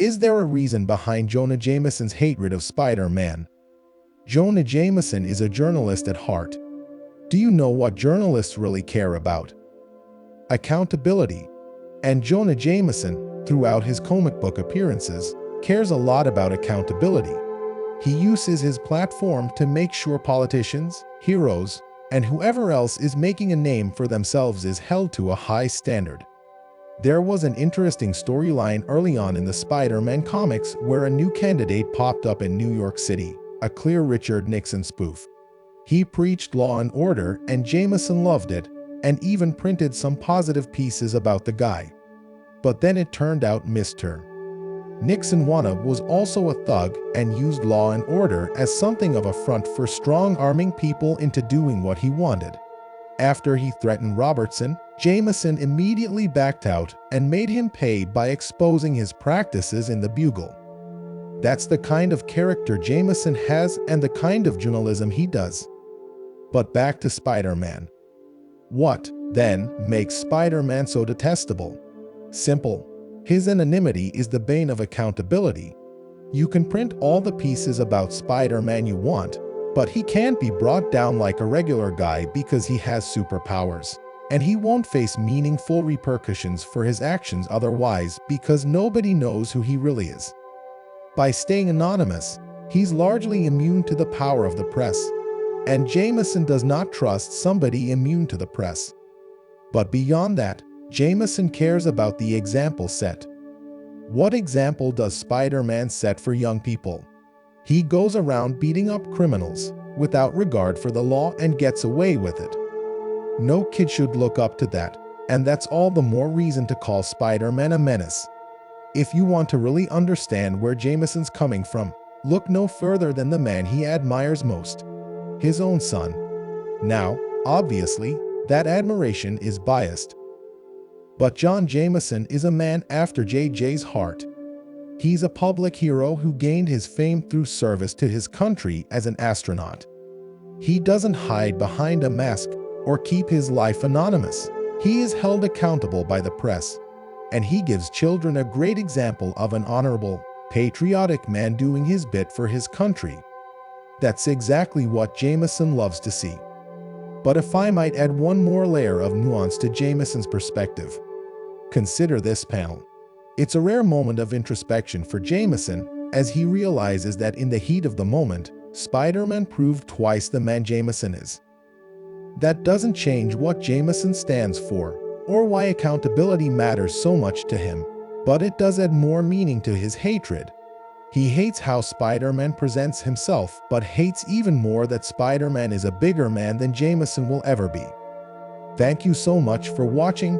Is there a reason behind Jonah Jameson's hatred of Spider-Man? Jonah Jameson is a journalist at heart. Do you know what journalists really care about? Accountability. And Jonah Jameson, throughout his comic book appearances, cares a lot about accountability. He uses his platform to make sure politicians, heroes, and whoever else is making a name for themselves is held to a high standard. There was an interesting storyline early on in the Spider-Man comics where a new candidate popped up in New York City, a clear Richard Nixon spoof. He preached law and order, and Jameson loved it, and even printed some positive pieces about the guy. But then it turned out misturn. Nixon wannabe was also a thug and used law and order as something of a front for strong-arming people into doing what he wanted. After he threatened Robertson, Jameson immediately backed out and made him pay by exposing his practices in the Bugle. That's the kind of character Jameson has and the kind of journalism he does. But back to Spider-Man. What, then, makes Spider-Man so detestable? Simple. His anonymity is the bane of accountability. You can print all the pieces about Spider-Man you want, but he can't be brought down like a regular guy because he has superpowers. And he won't face meaningful repercussions for his actions otherwise because nobody knows who he really is. By staying anonymous, he's largely immune to the power of the press. And Jameson does not trust somebody immune to the press. But beyond that, Jameson cares about the example set. What example does Spider-Man set for young people? He goes around beating up criminals without regard for the law and gets away with it. No kid should look up to that, and that's all the more reason to call Spider-Man a menace. If you want to really understand where Jameson's coming from, look no further than the man he admires most, his own son. Now, obviously, that admiration is biased. But Jonah Jameson is a man after JJ's heart. He's a public hero who gained his fame through service to his country as an astronaut. He doesn't hide behind a mask or keep his life anonymous. He is held accountable by the press, and he gives children a great example of an honorable, patriotic man doing his bit for his country. That's exactly what Jameson loves to see. But if I might add one more layer of nuance to Jameson's perspective, consider this panel. It's a rare moment of introspection for Jameson as he realizes that in the heat of the moment, Spider-Man proved twice the man Jameson is. That doesn't change what Jameson stands for or why accountability matters so much to him, but it does add more meaning to his hatred. He hates how Spider-Man presents himself, but hates even more that Spider-Man is a bigger man than Jameson will ever be. Thank you so much for watching.